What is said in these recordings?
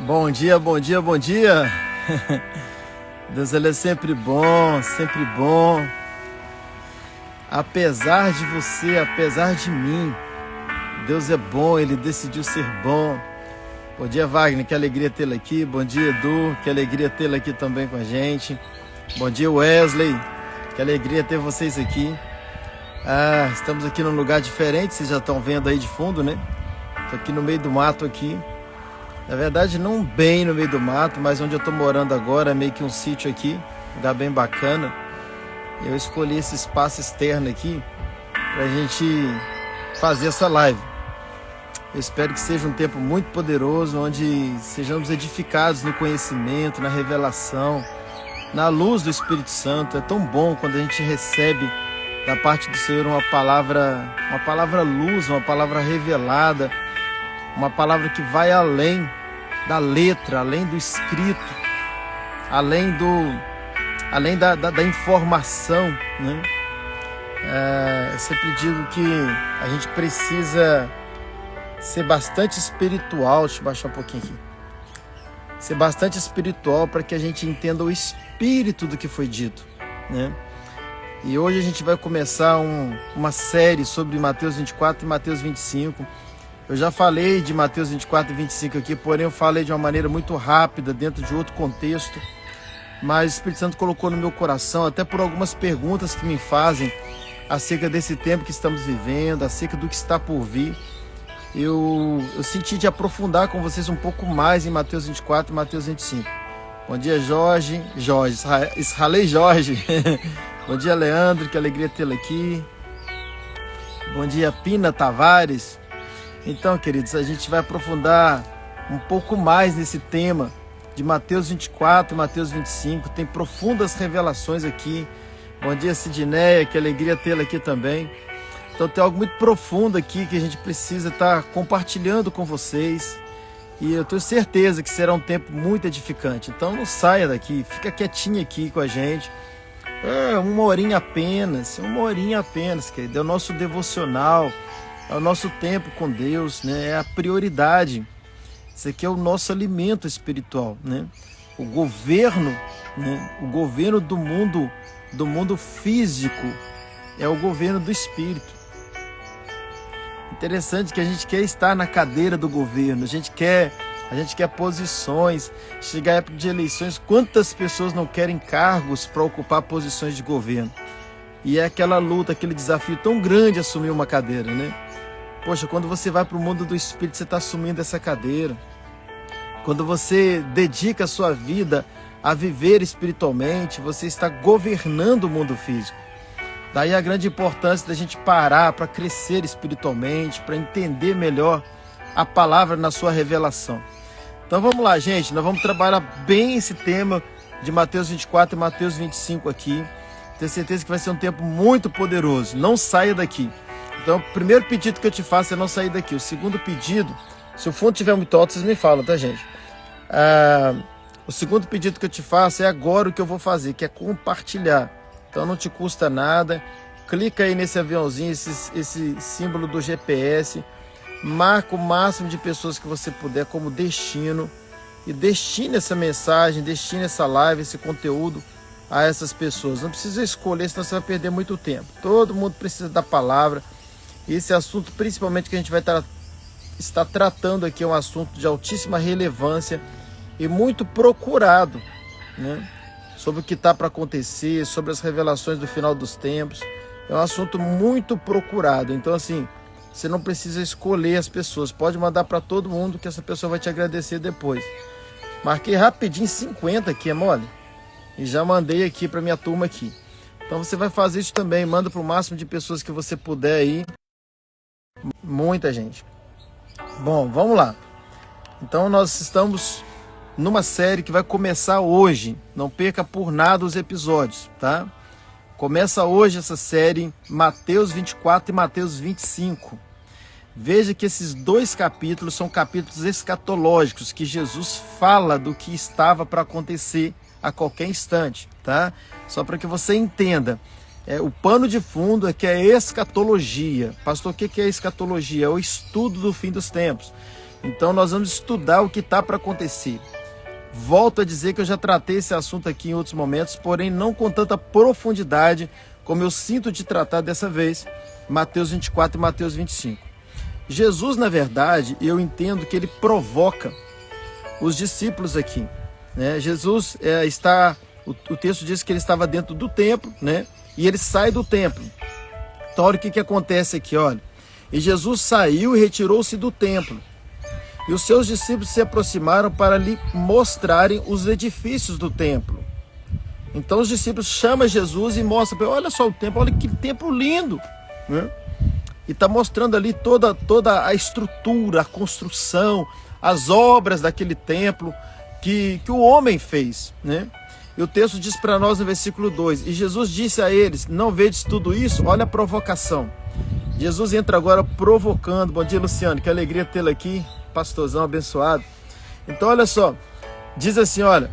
Bom dia, bom dia, bom dia. Deus, ele é sempre bom, sempre bom. Apesar de você, apesar de mim, Deus é bom, ele decidiu ser bom. Bom dia, Wagner, que alegria tê-lo aqui. Bom dia, Edu, que alegria tê-lo aqui também com a gente. Bom dia, Wesley, que alegria ter vocês aqui. Estamos aqui num lugar diferente, vocês já estão vendo aí de fundo, né? Estou aqui no meio do mato aqui. Na verdade, não bem no meio do mato, mas onde eu estou morando agora é meio que um sítio aqui, um lugar bem bacana. Eu escolhi esse espaço externo aqui para a gente fazer essa live. Eu espero que seja um tempo muito poderoso, onde sejamos edificados no conhecimento, na revelação, na luz do Espírito Santo. É tão bom quando a gente recebe da parte do Senhor uma palavra luz, uma palavra revelada, uma palavra que vai além da letra, além do escrito, além da informação, né? Eu sempre digo que a gente precisa ser bastante espiritual. Deixa eu baixar um pouquinho aqui. Ser bastante espiritual para que a gente entenda o espírito do que foi dito, né? E hoje a gente vai começar uma série sobre Mateus 24 e Mateus 25. Eu já falei de Mateus 24 e 25 aqui, porém eu falei de uma maneira muito rápida, dentro de outro contexto. Mas o Espírito Santo colocou no meu coração, até por algumas perguntas que me fazem acerca desse tempo que estamos vivendo, acerca do que está por vir. Eu senti de aprofundar com vocês um pouco mais em Mateus 24 e Mateus 25. Bom dia, Jorge. Isralei Jorge. Bom dia, Leandro, que alegria tê-lo aqui. Bom dia, Pina Tavares. Então, queridos, a gente vai aprofundar um pouco mais nesse tema de Mateus 24 e Mateus 25. Tem profundas revelações aqui. Bom dia, Sidneia, que alegria tê-la aqui também. Então tem algo muito profundo aqui que a gente precisa estar compartilhando com vocês. E eu tenho certeza que será um tempo muito edificante. Então não saia daqui, fica quietinho aqui com a gente. Uma horinha apenas, querido. É o nosso devocional, é o nosso tempo com Deus, né? É a prioridade. Isso aqui é o nosso alimento espiritual, né? O governo, né? O governo do mundo físico é o governo do espírito. Interessante que a gente quer estar na cadeira do governo, a gente quer posições. Chegar a época de eleições, quantas pessoas não querem cargos para ocupar posições de governo? E é aquela luta, aquele desafio tão grande assumir uma cadeira, né? Poxa, quando você vai para o mundo do Espírito, você está assumindo essa cadeira. Quando você dedica a sua vida a viver espiritualmente, você está governando o mundo físico. Daí a grande importância da gente parar para crescer espiritualmente, para entender melhor a palavra na sua revelação. Então vamos lá, gente, nós vamos trabalhar bem esse tema de Mateus 24 e Mateus 25 aqui. Tenho certeza que vai ser um tempo muito poderoso. Não saia daqui. Então, o primeiro pedido que eu te faço é não sair daqui. O segundo pedido, se o fundo estiver muito alto, vocês me falam, tá, gente? O segundo pedido que eu te faço é agora o que eu vou fazer, que é compartilhar. Então, não te custa nada. Clica aí nesse aviãozinho, esse símbolo do GPS. Marca o máximo de pessoas que você puder como destino. E destine essa mensagem, destine essa live, esse conteúdo a essas pessoas. Não precisa escolher, senão você vai perder muito tempo. Todo mundo precisa da palavra. Esse assunto, principalmente, que a gente vai estar tratando aqui, é um assunto de altíssima relevância e muito procurado, né? Sobre o que está para acontecer, sobre as revelações do final dos tempos. É um assunto muito procurado. Então, assim, você não precisa escolher as pessoas. Pode mandar para todo mundo que essa pessoa vai te agradecer depois. Marquei rapidinho 50 aqui, é mole? E já mandei aqui para minha turma aqui. Então você vai fazer isso também. Manda para o máximo de pessoas que você puder aí. Muita gente. Bom, vamos lá. Então nós estamos numa série que vai começar hoje. Não perca por nada os episódios, tá? Começa hoje essa série Mateus 24 e Mateus 25. Veja que esses dois capítulos são capítulos escatológicos, que Jesus fala do que estava para acontecer a qualquer instante, tá? Só para que você entenda. O pano de fundo é que é escatologia. Pastor, o que é escatologia? É o estudo do fim dos tempos. Então nós vamos estudar o que está para acontecer. Volto a dizer que eu já tratei esse assunto aqui em outros momentos, porém não com tanta profundidade como eu sinto de tratar dessa vez, Mateus 24 e Mateus 25. Jesus, na verdade, eu entendo que ele provoca os discípulos aqui, né? Jesus o texto diz que ele estava dentro do templo, né? E ele sai do templo. Então olha o que acontece aqui, olha. E Jesus saiu e retirou-se do templo. E os seus discípulos se aproximaram para lhe mostrarem os edifícios do templo. Então os discípulos chamam Jesus e mostram para ele, olha só o templo, olha que templo lindo, né? E está mostrando ali toda a estrutura, a construção, as obras daquele templo que o homem fez, né? E o texto diz para nós no versículo 2, e Jesus disse a eles, não vedes tudo isso? Olha a provocação. Jesus entra agora provocando. Bom dia, Luciano, que alegria tê-lo aqui, pastorzão abençoado. Então olha só, diz assim, olha,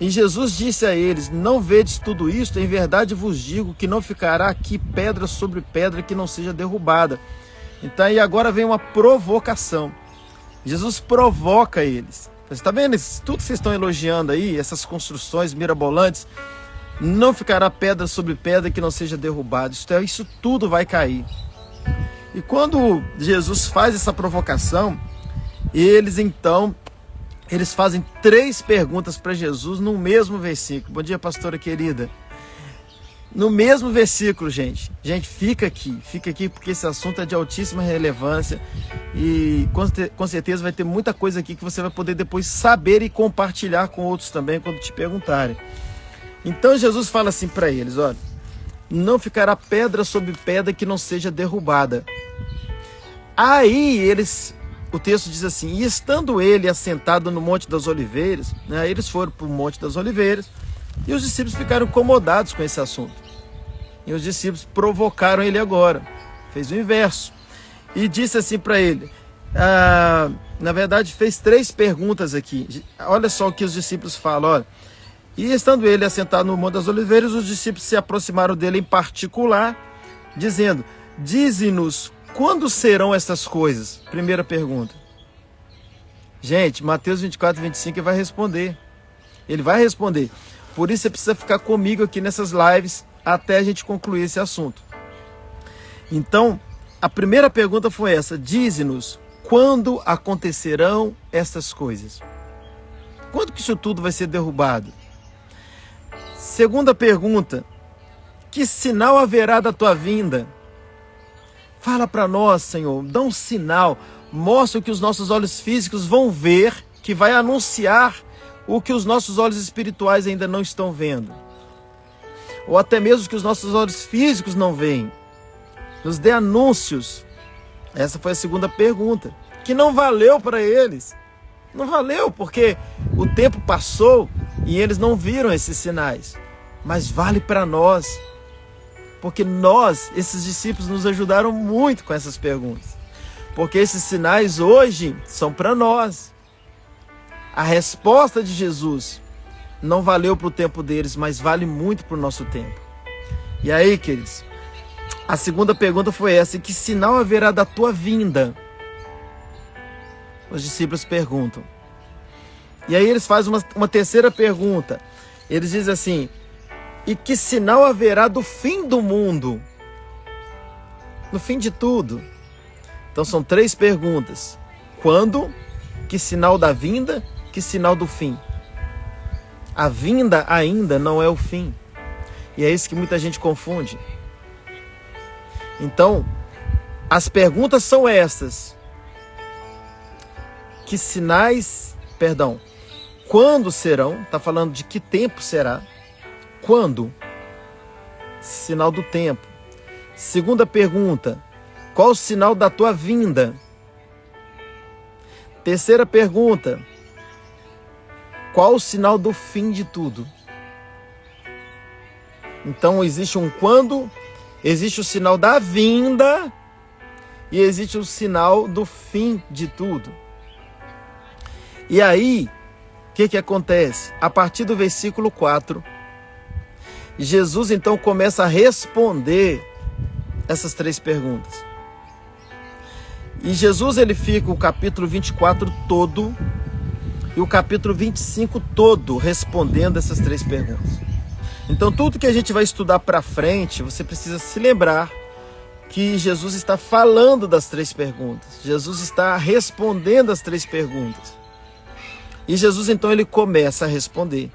e Jesus disse a eles, não vedes tudo isto? Em verdade vos digo que não ficará aqui pedra sobre pedra que não seja derrubada. Então aí agora vem uma provocação. Jesus provoca eles. Você está vendo isso? Tudo que vocês estão elogiando aí, essas construções mirabolantes, não ficará pedra sobre pedra que não seja derrubada. Isso tudo vai cair. E quando Jesus faz essa provocação, eles fazem 3 perguntas para Jesus no mesmo versículo. Bom dia, pastora querida. No mesmo versículo, gente. Gente, fica aqui porque esse assunto é de altíssima relevância e com certeza vai ter muita coisa aqui que você vai poder depois saber e compartilhar com outros também quando te perguntarem. Então Jesus fala assim para eles, olha, não ficará pedra sobre pedra que não seja derrubada. Aí o texto diz assim, e estando ele assentado no Monte das Oliveiras, né, eles foram para o Monte das Oliveiras e os discípulos ficaram incomodados com esse assunto. E os discípulos provocaram ele agora, fez o inverso. E disse assim para ele, na verdade fez 3 perguntas aqui. Olha só o que os discípulos falam, olha. E estando ele assentado no Monte das Oliveiras, os discípulos se aproximaram dele em particular, dizendo, dize-nos, quando serão essas coisas? Primeira pergunta. Gente, Mateus 24 e 25 ele vai responder. Ele vai responder. Por isso você precisa ficar comigo aqui nessas lives até a gente concluir esse assunto. Então, a primeira pergunta foi essa. Dize-nos, quando acontecerão essas coisas? Quando que isso tudo vai ser derrubado? Segunda pergunta. Que sinal haverá da tua vinda? Fala para nós, Senhor, dá um sinal, mostra o que os nossos olhos físicos vão ver, que vai anunciar o que os nossos olhos espirituais ainda não estão vendo. Ou até mesmo que os nossos olhos físicos não veem. Nos dê anúncios. Essa foi a segunda pergunta, que não valeu para eles. Não valeu, porque o tempo passou e eles não viram esses sinais. Mas vale para nós. Porque esses discípulos nos ajudaram muito com essas perguntas. Porque esses sinais hoje são para nós. A resposta de Jesus não valeu para o tempo deles, mas vale muito para o nosso tempo. E aí, queridos, a segunda pergunta foi essa, que sinal haverá da tua vinda? Os discípulos perguntam. E aí eles fazem uma terceira pergunta. Eles dizem assim, e que sinal haverá do fim do mundo? No fim de tudo. Então são 3 perguntas. Quando? Que sinal da vinda? Que sinal do fim? A vinda ainda não é o fim. E é isso que muita gente confunde. Então, as perguntas são essas. Que sinais, quando serão? Está falando de que tempo será? Quando? Sinal do tempo. Segunda pergunta, qual o sinal da tua vinda? Terceira pergunta, qual o sinal do fim de tudo? Então existe um quando, existe o sinal da vinda e existe o sinal do fim de tudo. E aí, o que acontece? A partir do versículo 4, Jesus então começa a responder essas 3 perguntas. E Jesus ele fica o capítulo 24 todo e o capítulo 25 todo respondendo essas 3 perguntas. Então tudo que a gente vai estudar para frente, você precisa se lembrar que Jesus está falando das 3 perguntas. Jesus está respondendo as 3 perguntas. E Jesus então ele começa a responder.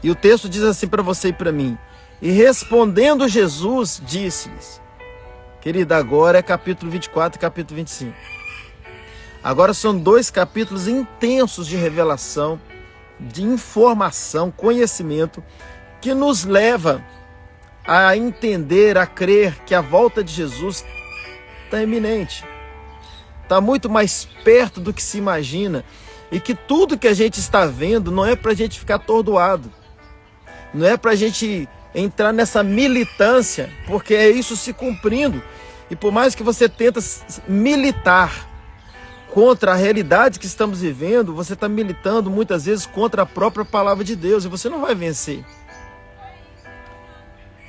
E o texto diz assim para você e para mim: e respondendo Jesus, disse-lhes. Querida, agora é capítulo 24 e capítulo 25. Agora são 2 capítulos intensos de revelação, de informação, conhecimento, que nos leva a entender, a crer que a volta de Jesus está iminente. Está muito mais perto do que se imagina. E que tudo que a gente está vendo não é para a gente ficar atordoado. Não é para a gente entrar nessa militância, porque é isso se cumprindo. E por mais que você tenta militar contra a realidade que estamos vivendo, você está militando muitas vezes contra a própria palavra de Deus e você não vai vencer.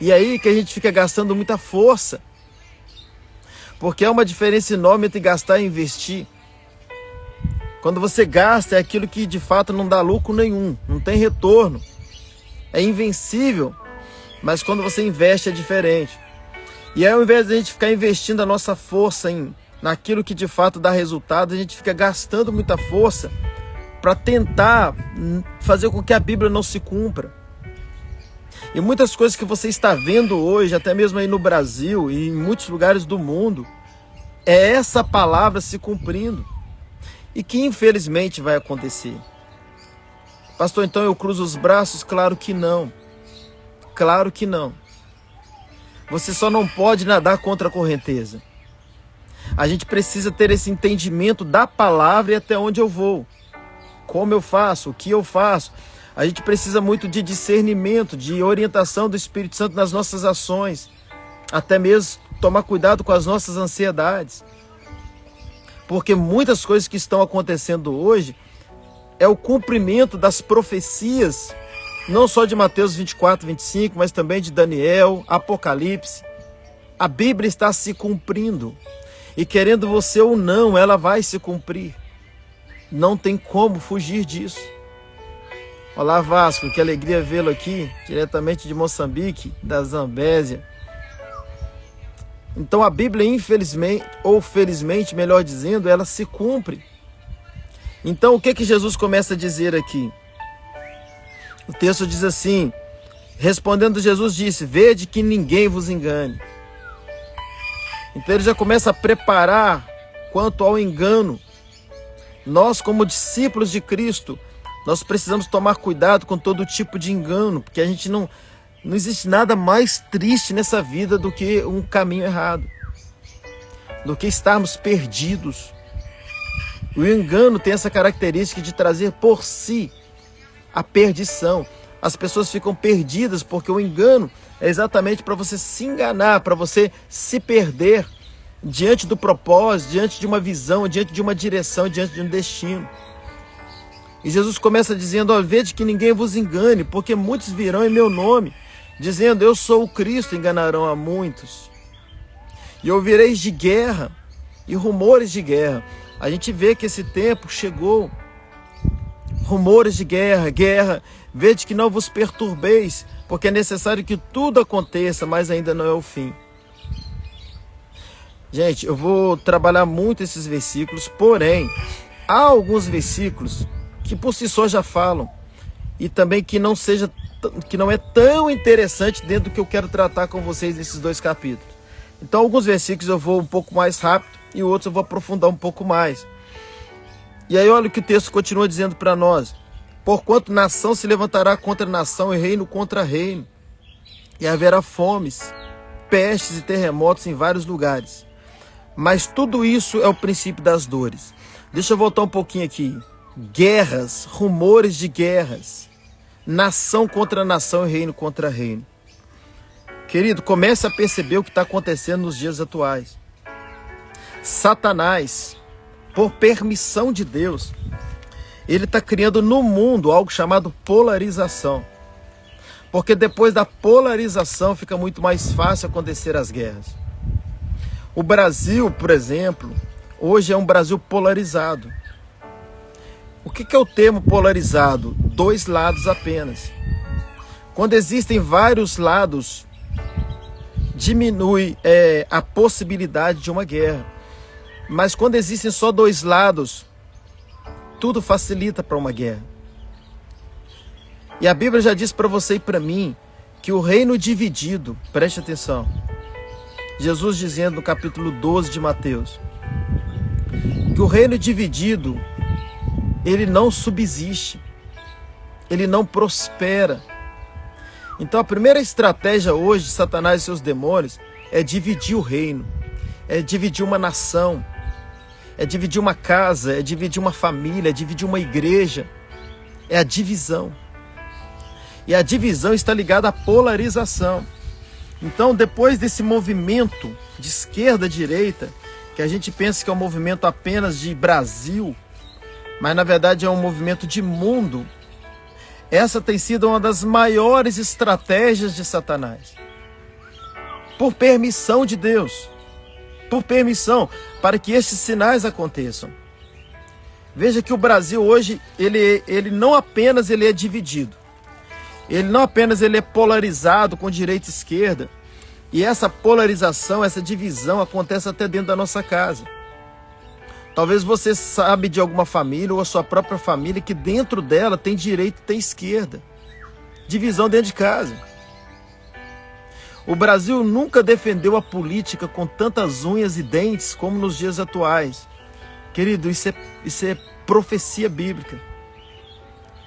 E aí que a gente fica gastando muita força, porque há uma diferença enorme entre gastar e investir. Quando você gasta é aquilo que de fato não dá lucro nenhum, não tem retorno, é invencível, mas quando você investe é diferente. E aí, ao invés de a gente ficar investindo a nossa força naquilo que de fato dá resultado, a gente fica gastando muita força para tentar fazer com que a Bíblia não se cumpra. E muitas coisas que você está vendo hoje, até mesmo aí no Brasil e em muitos lugares do mundo, é essa palavra se cumprindo. E que infelizmente vai acontecer. Pastor, então eu cruzo os braços? Claro que não. Claro que não. Você só não pode nadar contra a correnteza. A gente precisa ter esse entendimento da palavra e até onde eu vou. Como eu faço, o que eu faço. A gente precisa muito de discernimento, de orientação do Espírito Santo nas nossas ações. Até mesmo tomar cuidado com as nossas ansiedades. Porque muitas coisas que estão acontecendo hoje é o cumprimento das profecias, não só de Mateus 24, 25, mas também de Daniel, Apocalipse. A Bíblia está se cumprindo. E querendo você ou não, ela vai se cumprir. Não tem como fugir disso. Olá, Vasco, que alegria vê-lo aqui, diretamente de Moçambique, da Zambésia. Então a Bíblia, infelizmente, ou felizmente, melhor dizendo, ela se cumpre. Então o que Jesus começa a dizer aqui? O texto diz assim: respondendo Jesus disse, vede que ninguém vos engane. Então ele já começa a preparar quanto ao engano. Nós, como discípulos de Cristo, nós precisamos tomar cuidado com todo tipo de engano, porque a gente não existe nada mais triste nessa vida do que um caminho errado, do que estarmos perdidos. O engano tem essa característica de trazer por si a perdição. As pessoas ficam perdidas porque o engano é exatamente para você se enganar, para você se perder diante do propósito, diante de uma visão, diante de uma direção, diante de um destino. E Jesus começa dizendo, ó, vede que ninguém vos engane, porque muitos virão em meu nome, dizendo, eu sou o Cristo, enganarão a muitos. E ouvireis de guerra e rumores de guerra. A gente vê que esse tempo chegou. Rumores de guerra, guerra. Vede que não vos perturbeis, porque é necessário que tudo aconteça, mas ainda não é o fim. Gente, eu vou trabalhar muito esses versículos, porém, há alguns versículos que por si só já falam, e também que não é tão interessante dentro do que eu quero tratar com vocês nesses 2 capítulos. Então, alguns versículos eu vou um pouco mais rápido e outros eu vou aprofundar um pouco mais. E aí, olha o que o texto continua dizendo para nós. Porquanto nação se levantará contra nação e reino contra reino, e haverá fomes, pestes e terremotos em vários lugares. Mas tudo isso é o princípio das dores. Deixa eu voltar um pouquinho aqui. Guerras, rumores de guerras, nação contra nação e reino contra reino. Querido, comece a perceber o que está acontecendo nos dias atuais. Satanás, por permissão de Deus, ele está criando no mundo algo chamado polarização. Porque depois da polarização fica muito mais fácil acontecer as guerras. O Brasil, por exemplo, hoje é um Brasil polarizado. O que é o termo polarizado? 2 lados apenas. Quando existem vários lados, diminui a possibilidade de uma guerra. Mas quando existem só 2 lados, tudo facilita para uma guerra. E a Bíblia já diz para você e para mim que o reino dividido, preste atenção, Jesus dizendo no capítulo 12 de Mateus, que o reino dividido, ele não subsiste, ele não prospera. Então a primeira estratégia hoje de Satanás e seus demônios é dividir o reino, é dividir uma nação, é dividir uma casa, é dividir uma família, é dividir uma igreja, é a divisão. E a divisão está ligada à polarização. Então, depois desse movimento de esquerda a direita, que a gente pensa que é um movimento apenas de Brasil, mas na verdade é um movimento de mundo, essa tem sido uma das maiores estratégias de Satanás. Por permissão de Deus. Por permissão, para que estes sinais aconteçam. Veja que o Brasil hoje, ele não apenas é dividido. Ele não apenas é polarizado com direita e esquerda. E essa polarização, essa divisão acontece até dentro da nossa casa. Talvez você sabe de alguma família ou a sua própria família que dentro dela tem direita e tem esquerda. Divisão dentro de casa. O Brasil nunca defendeu a política com tantas unhas e dentes como nos dias atuais. Querido, isso é profecia bíblica.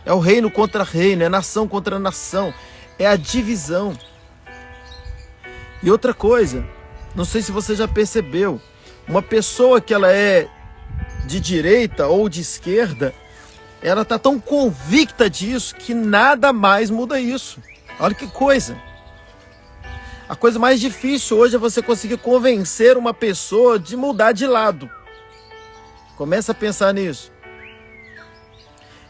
É o reino contra reino, é nação contra nação, é a divisão. E outra coisa, não sei se você já percebeu, uma pessoa que ela é de direita ou de esquerda, ela está tão convicta disso que nada mais muda isso. Olha que coisa. A coisa mais difícil hoje é você conseguir convencer uma pessoa de mudar de lado. Começa a pensar nisso.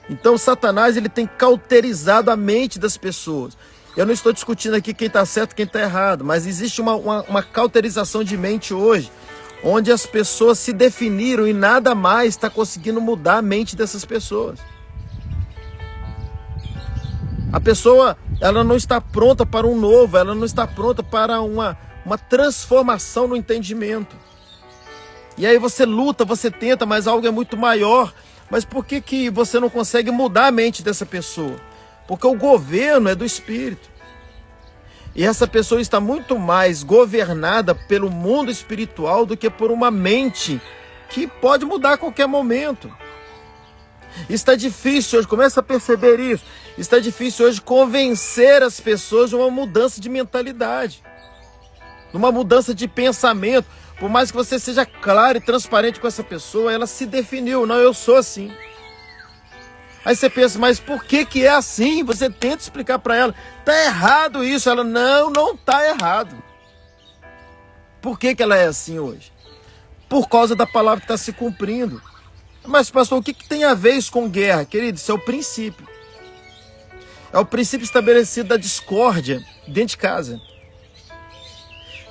Então Satanás ele tem cauterizado a mente das pessoas. Eu não estou discutindo aqui quem está certo e quem está errado, mas existe uma cauterização de mente hoje, onde as pessoas se definiram e nada mais está conseguindo mudar a mente dessas pessoas. A pessoa ela não está pronta para um novo, ela não está pronta para uma transformação no entendimento. E aí você luta, você tenta, mas algo é muito maior. Mas por que você não consegue mudar a mente dessa pessoa? Porque o governo é do Espírito. E essa pessoa está muito mais governada pelo mundo espiritual do que por uma mente que pode mudar a qualquer momento. Está difícil hoje, começa a perceber isso. Está difícil hoje convencer as pessoas de uma mudança de mentalidade, de uma mudança de pensamento. Por mais que você seja claro e transparente com essa pessoa, ela se definiu, não, eu sou assim. Aí você pensa, mas por que é assim? Você tenta explicar para ela, tá errado isso. Ela, não tá errado. Por que ela é assim hoje? Por causa da palavra que está se cumprindo. Mas pastor, o que tem a ver isso com guerra? Querido, isso é o princípio. É o princípio estabelecido da discórdia dentro de casa.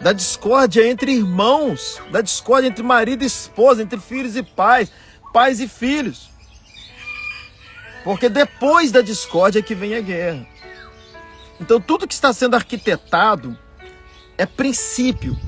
Da discórdia entre irmãos, da discórdia entre marido e esposa, entre filhos e pais, pais e filhos. Porque depois da discórdia é que vem a guerra. Então tudo que está sendo arquitetado é princípio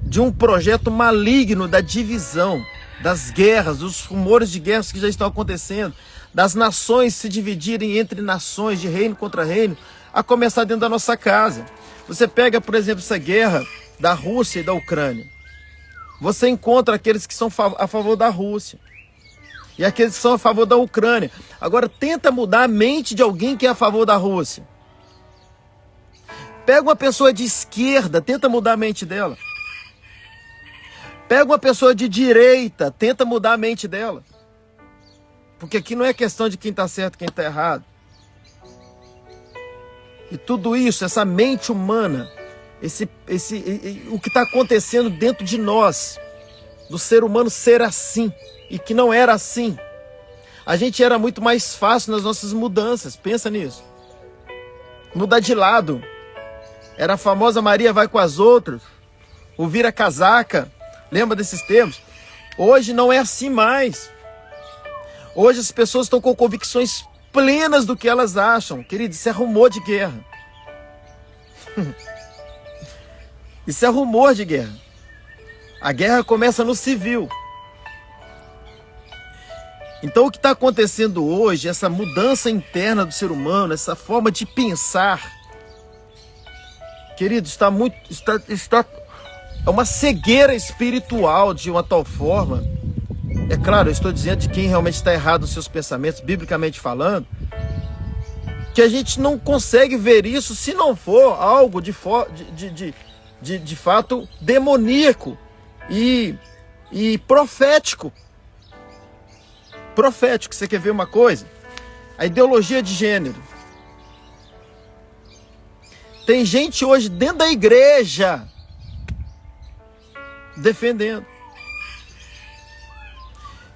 de um projeto maligno da divisão, das guerras, dos rumores de guerras que já estão acontecendo, das nações se dividirem entre nações, de reino contra reino, a começar dentro da nossa casa. Você pega, por exemplo, essa guerra da Rússia e da Ucrânia. Você encontra aqueles que são a favor da Rússia e aqueles que são a favor da Ucrânia. Agora, tenta mudar a mente de alguém que é a favor da Rússia. Pega uma pessoa de esquerda, tenta mudar a mente dela. Pega uma pessoa de direita, tenta mudar a mente dela. Porque aqui não é questão de quem está certo e quem está errado. E tudo isso, essa mente humana, o que está acontecendo dentro de nós, do ser humano ser assim, e que não era assim. A gente era muito mais fácil nas nossas mudanças, pensa nisso. Mudar de lado. Era a famosa Maria vai com as outras, o vira casaca, lembra desses termos? Hoje não é assim mais. Hoje as pessoas estão com convicções plenas do que elas acham. Querido, isso é rumor de guerra. Isso é rumor de guerra. A guerra começa no civil. Então o que está acontecendo hoje, essa mudança interna do ser humano, essa forma de pensar, querido, está é uma cegueira espiritual de uma tal forma. É claro, eu estou dizendo de quem realmente está errado nos seus pensamentos, biblicamente falando, que a gente não consegue ver isso se não for algo de fato demoníaco e profético. Profético, você quer ver uma coisa? A ideologia de gênero. Tem gente hoje dentro da igreja defendendo.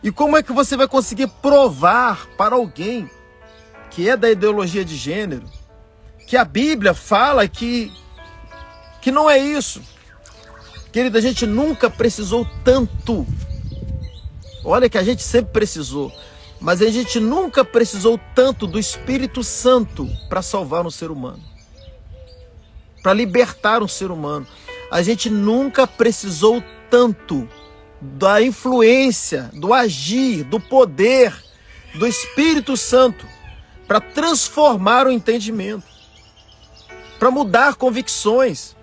E como é que você vai conseguir provar para alguém que é da ideologia de gênero que a Bíblia fala que não é isso? Querida, a gente nunca precisou tanto. Olha que a gente sempre precisou, mas a gente nunca precisou tanto do Espírito Santo para salvar um ser humano, para libertar um ser humano. A gente nunca precisou tanto da influência, do agir, do poder do Espírito Santo para transformar o entendimento, para mudar convicções.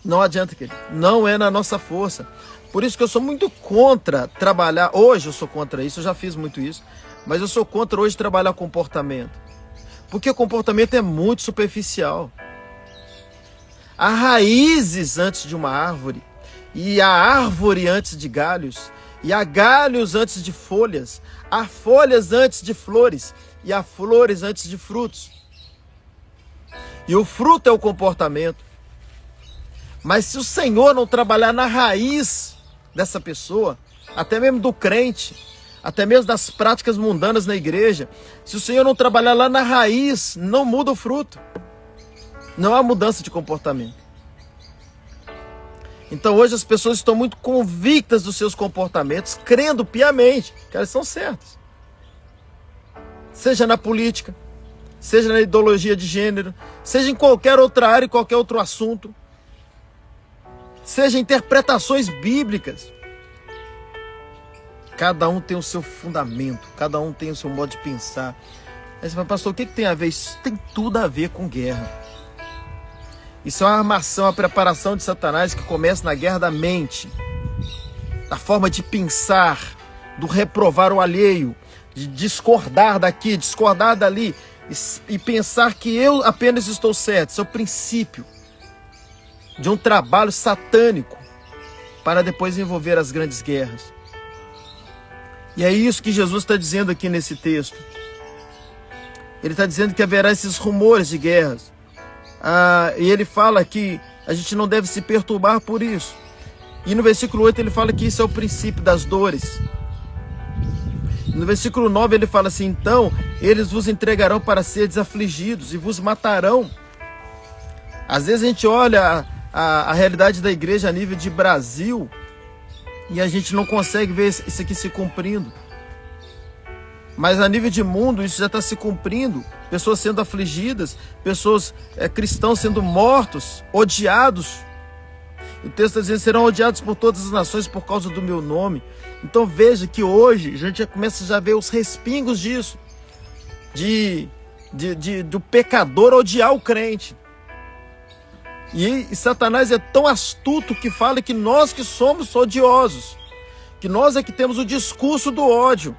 Não adianta, querido. Não é na nossa força. Por isso que eu sou muito contra trabalhar. Hoje eu sou contra isso, eu já fiz muito isso. Mas eu sou contra hoje trabalhar comportamento. Porque o comportamento é muito superficial. Há raízes antes de uma árvore. E há árvore antes de galhos. E há galhos antes de folhas. Há folhas antes de flores. E há flores antes de frutos. E o fruto é o comportamento. Mas se o Senhor não trabalhar na raiz dessa pessoa, até mesmo do crente, até mesmo das práticas mundanas na igreja, se o Senhor não trabalhar lá na raiz, não muda o fruto. Não há mudança de comportamento. Então hoje as pessoas estão muito convictas dos seus comportamentos, crendo piamente que elas são certas. Seja na política, seja na ideologia de gênero, seja em qualquer outra área, em qualquer outro assunto. Seja interpretações bíblicas. Cada um tem o seu fundamento, cada um tem o seu modo de pensar. Aí você fala, pastor, o que tem a ver? Isso tem tudo a ver com guerra. Isso é uma armação, uma preparação de Satanás que começa na guerra da mente, da forma de pensar, do reprovar o alheio, de discordar daqui, discordar dali, e pensar que eu apenas estou certo. Isso é o princípio de um trabalho satânico para depois envolver as grandes guerras. E é isso que Jesus está dizendo aqui nesse texto. Ele está dizendo que haverá esses rumores de guerras. E ele fala que a gente não deve se perturbar por isso. E no versículo 8 ele fala que isso é o princípio das dores. No versículo 9 ele fala assim, então eles vos entregarão para seres afligidos e vos matarão. Às vezes a gente olha a realidade da igreja a nível de Brasil e a gente não consegue ver isso aqui se cumprindo. Mas a nível de mundo isso já está se cumprindo. Pessoas sendo afligidas, pessoas cristãos sendo mortos, odiados. O texto está dizendo, serão odiados por todas as nações por causa do meu nome. Então veja que hoje a gente já começa a ver os respingos disso. Do pecador odiar o crente. E Satanás é tão astuto que fala que nós que somos odiosos, que nós é que temos o discurso do ódio.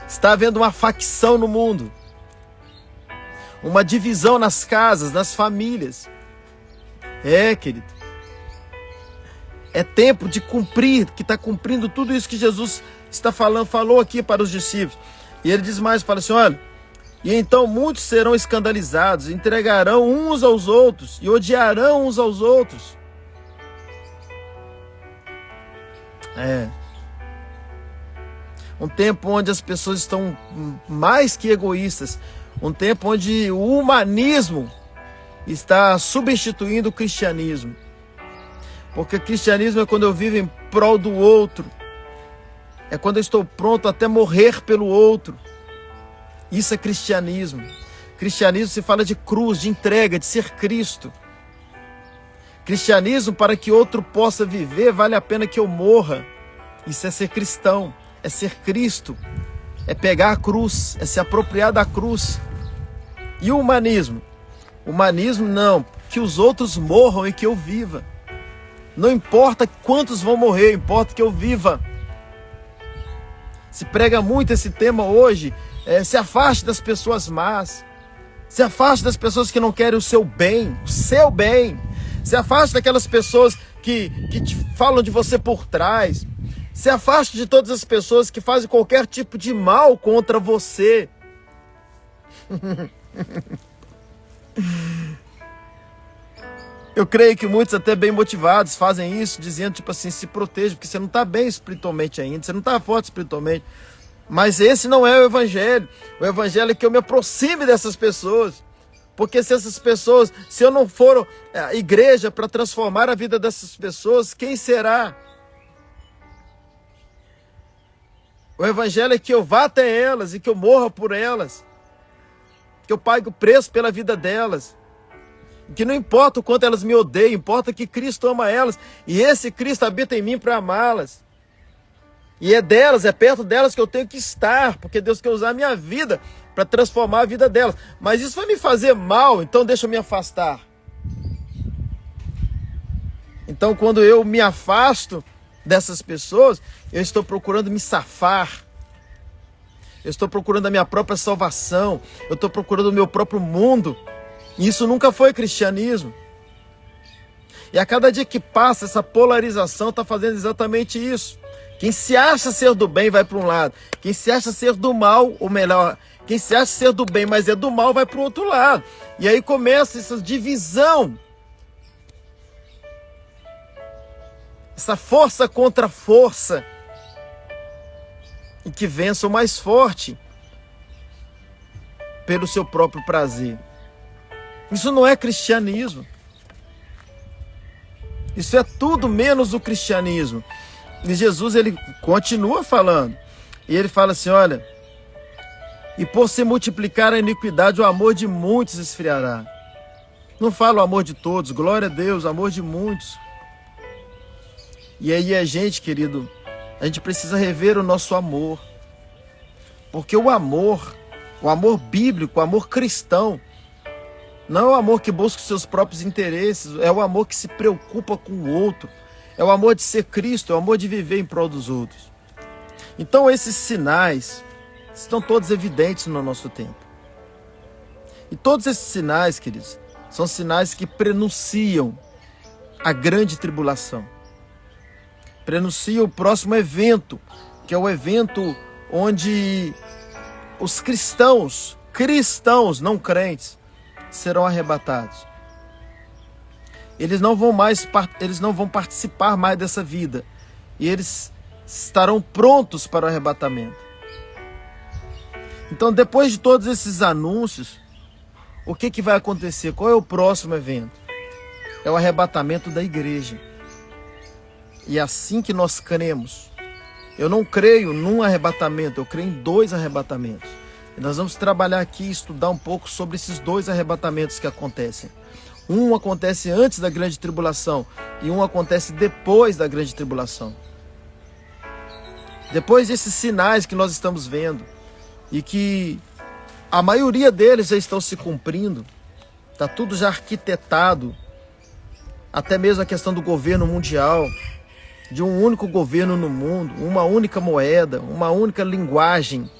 Está havendo uma facção no mundo, uma divisão nas casas, nas famílias. Querido, é tempo de cumprir, que está cumprindo tudo isso que Jesus falou aqui para os discípulos. E ele diz mais, fala assim, olha, e então muitos serão escandalizados, entregarão uns aos outros e odiarão uns aos outros. Um tempo onde as pessoas estão mais que egoístas. Um tempo onde o humanismo está substituindo o cristianismo. Porque cristianismo é quando eu vivo em prol do outro. É quando eu estou pronto até morrer pelo outro. Isso é cristianismo. Cristianismo se fala de cruz, de entrega, de ser Cristo. Cristianismo, para que outro possa viver, vale a pena que eu morra. Isso é ser cristão, é ser Cristo, é pegar a cruz, é se apropriar da cruz. E o humanismo? O humanismo não, que os outros morram e que eu viva. Não importa quantos vão morrer, importa que eu viva. Se prega muito esse tema hoje, se afaste das pessoas más, se afaste das pessoas que não querem o seu bem, se afaste daquelas pessoas que te falam de você por trás, se afaste de todas as pessoas que fazem qualquer tipo de mal contra você. Eu creio que muitos até bem motivados fazem isso, dizendo tipo assim, se proteja, porque você não está bem espiritualmente ainda, você não está forte espiritualmente. Mas esse não é o evangelho. O evangelho é que eu me aproxime dessas pessoas. Porque se essas pessoas, se eu não for à igreja para transformar a vida dessas pessoas, quem será? O evangelho é que eu vá até elas e que eu morra por elas. Que eu pague o preço pela vida delas. Que não importa o quanto elas me odeiam, importa que Cristo ama elas. E esse Cristo habita em mim para amá-las. E é delas, é perto delas que eu tenho que estar. Porque Deus quer usar a minha vida para transformar a vida delas. Mas isso vai me fazer mal, então deixa eu me afastar. Então quando eu me afasto dessas pessoas, eu estou procurando me safar. Eu estou procurando a minha própria salvação. Eu estou procurando o meu próprio mundo. E isso nunca foi cristianismo. E a cada dia que passa, essa polarização está fazendo exatamente isso. Quem se acha ser do bem vai para um lado. Quem se acha ser do mal, ou melhor, quem se acha ser do bem, mas é do mal, vai para o outro lado. E aí começa essa divisão. Essa força contra força. E que vença o mais forte pelo seu próprio prazer. Isso não é cristianismo. Isso é tudo menos o cristianismo. E Jesus, ele continua falando. E ele fala assim, olha, e por se multiplicar a iniquidade, o amor de muitos esfriará. Não fala o amor de todos, glória a Deus, o amor de muitos. E aí a gente, querido, a gente precisa rever o nosso amor. Porque o amor bíblico, o amor cristão, não é o amor que busca os seus próprios interesses, é o amor que se preocupa com o outro. É o amor de ser Cristo, é o amor de viver em prol dos outros. Então esses sinais estão todos evidentes no nosso tempo. E todos esses sinais, queridos, são sinais que prenunciam a grande tribulação. Prenunciam o próximo evento, que é o evento onde os cristãos, não crentes, serão arrebatados. Eles não vão participar mais dessa vida. E eles estarão prontos para o arrebatamento. Então, depois de todos esses anúncios, o que vai acontecer? Qual é o próximo evento? É o arrebatamento da igreja. E é assim que nós cremos. Eu não creio num arrebatamento, eu creio em 2 arrebatamentos. E nós vamos trabalhar aqui e estudar um pouco sobre esses 2 arrebatamentos que acontecem. Um acontece antes da grande tribulação e um acontece depois da grande tribulação. Depois desses sinais que nós estamos vendo e que a maioria deles já estão se cumprindo, está tudo já arquitetado, até mesmo a questão do governo mundial, de um único governo no mundo, uma única moeda, uma única linguagem,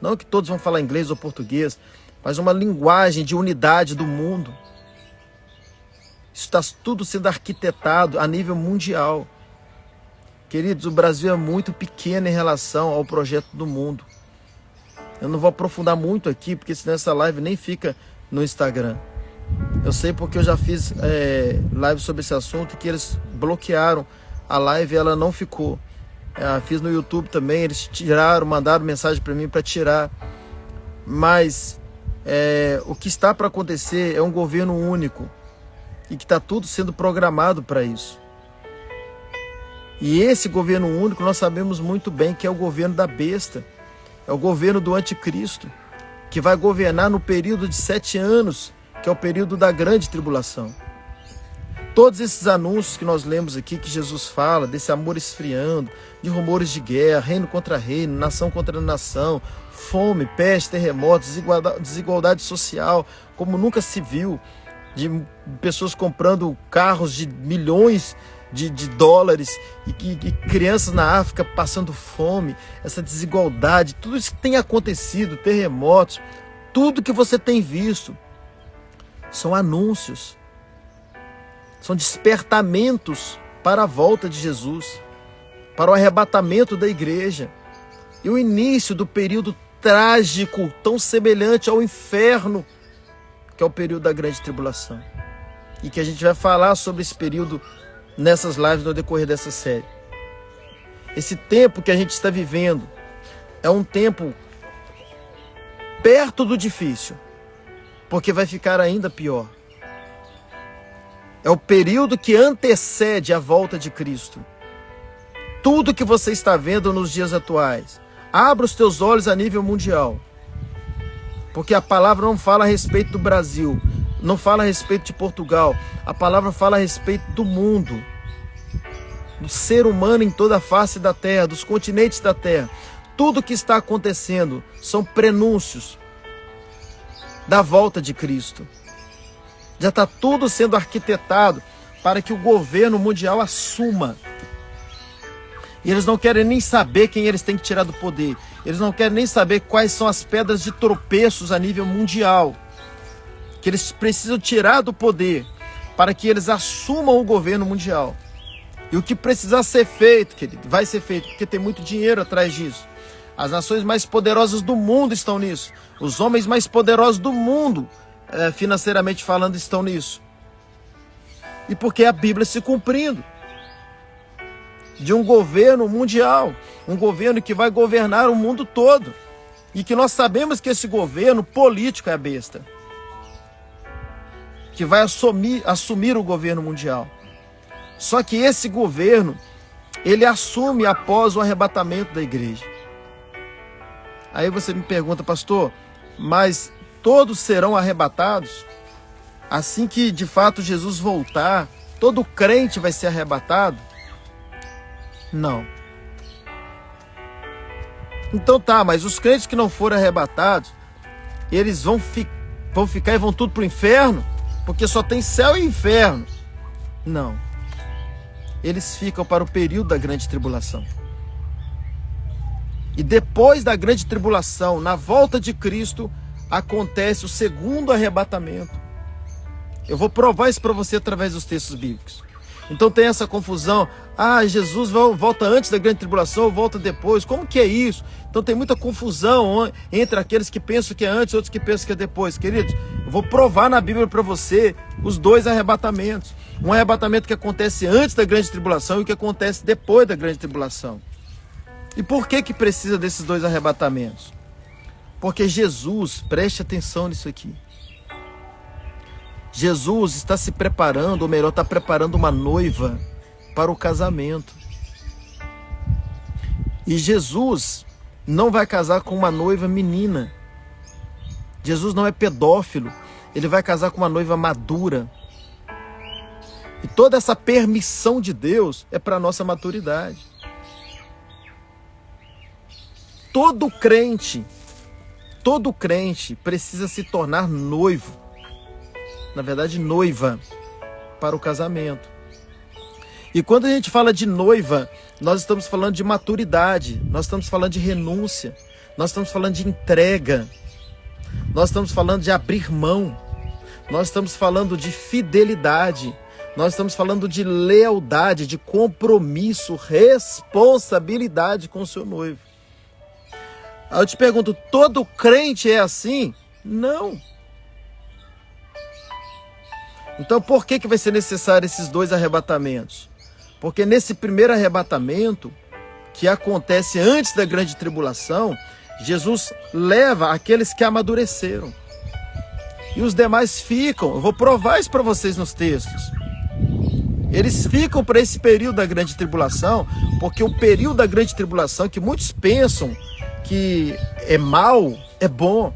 não que todos vão falar inglês ou português, mas uma linguagem de unidade do mundo. Isso está tudo sendo arquitetado a nível mundial. Queridos, o Brasil é muito pequeno em relação ao projeto do mundo. Eu não vou aprofundar muito aqui, porque senão essa live nem fica no Instagram. Eu sei porque eu já fiz live sobre esse assunto, que eles bloquearam a live e ela não ficou. Fiz no YouTube também, eles tiraram, mandaram mensagem para mim para tirar. Mas o que está para acontecer é um governo único. E que está tudo sendo programado para isso. E esse governo único nós sabemos muito bem que é o governo da besta, é o governo do anticristo, que vai governar no período de 7 anos, que é o período da grande tribulação. Todos esses anúncios que nós lemos aqui, que Jesus fala, desse amor esfriando, de rumores de guerra, reino contra reino, nação contra nação, fome, peste, terremotos, desigualdade social, como nunca se viu, de pessoas comprando carros de milhões de dólares e crianças na África passando fome, essa desigualdade, tudo isso que tem acontecido, terremotos, tudo que você tem visto, são anúncios, são despertamentos para a volta de Jesus, para o arrebatamento da igreja e o início do período trágico, tão semelhante ao inferno, que é o período da grande tribulação. E que a gente vai falar sobre esse período nessas lives no decorrer dessa série. Esse tempo que a gente está vivendo é um tempo perto do difícil, porque vai ficar ainda pior. É o período que antecede a volta de Cristo. Tudo que você está vendo nos dias atuais, abra os teus olhos a nível mundial, porque a palavra não fala a respeito do Brasil, não fala a respeito de Portugal, a palavra fala a respeito do mundo, do ser humano em toda a face da terra, dos continentes da terra. Tudo que está acontecendo são prenúncios da volta de Cristo. Já está tudo sendo arquitetado para que o governo mundial assuma. E eles não querem nem saber quem eles têm que tirar do poder. Eles não querem nem saber quais são as pedras de tropeços a nível mundial que eles precisam tirar do poder para que eles assumam o governo mundial. E o que precisar ser feito, querido, vai ser feito, porque tem muito dinheiro atrás disso. As nações mais poderosas do mundo estão nisso. Os homens mais poderosos do mundo, financeiramente falando, estão nisso. E porque a Bíblia se cumprindo. De um governo mundial, um governo que vai governar o mundo todo. E que nós sabemos que esse governo político é a besta, que vai assumir o governo mundial. Só que esse governo, ele assume após o arrebatamento da igreja. Aí você me pergunta, pastor, mas todos serão arrebatados? Assim que de fato Jesus voltar, todo crente vai ser arrebatado? Não. Então tá, mas os crentes que não forem arrebatados, eles vão ficar e vão tudo para o inferno? Porque só tem céu e inferno. Não. Eles ficam para o período da grande tribulação. E depois da grande tribulação, na volta de Cristo, acontece o segundo arrebatamento. Eu vou provar isso para você através dos textos bíblicos. Então tem essa confusão. Jesus volta antes da grande tribulação ou volta depois. Como que é isso? Então tem muita confusão entre aqueles que pensam que é antes e outros que pensam que é depois. Queridos, eu vou provar na Bíblia para você os dois arrebatamentos. Um arrebatamento que acontece antes da grande tribulação e o que acontece depois da grande tribulação. E por que precisa desses dois arrebatamentos? Porque Jesus, preste atenção nisso aqui. Jesus está se preparando, ou melhor, está preparando uma noiva para o casamento. E Jesus não vai casar com uma noiva menina. Jesus não é pedófilo. Ele vai casar com uma noiva madura. E toda essa permissão de Deus é para a nossa maturidade. Todo crente precisa se tornar noivo. Na verdade, noiva para o casamento. E quando a gente fala de noiva, nós estamos falando de maturidade, nós estamos falando de renúncia, nós estamos falando de entrega, nós estamos falando de abrir mão, nós estamos falando de fidelidade, nós estamos falando de lealdade, de compromisso, responsabilidade com o seu noivo. Aí eu te pergunto, todo crente é assim? Não. Então por que vai ser necessário esses dois arrebatamentos? Porque nesse primeiro arrebatamento, que acontece antes da grande tribulação, Jesus leva aqueles que amadureceram. E os demais ficam. Eu vou provar isso para vocês nos textos. Eles ficam para esse período da grande tribulação, porque o período da grande tribulação, que muitos pensam que é mal, é bom.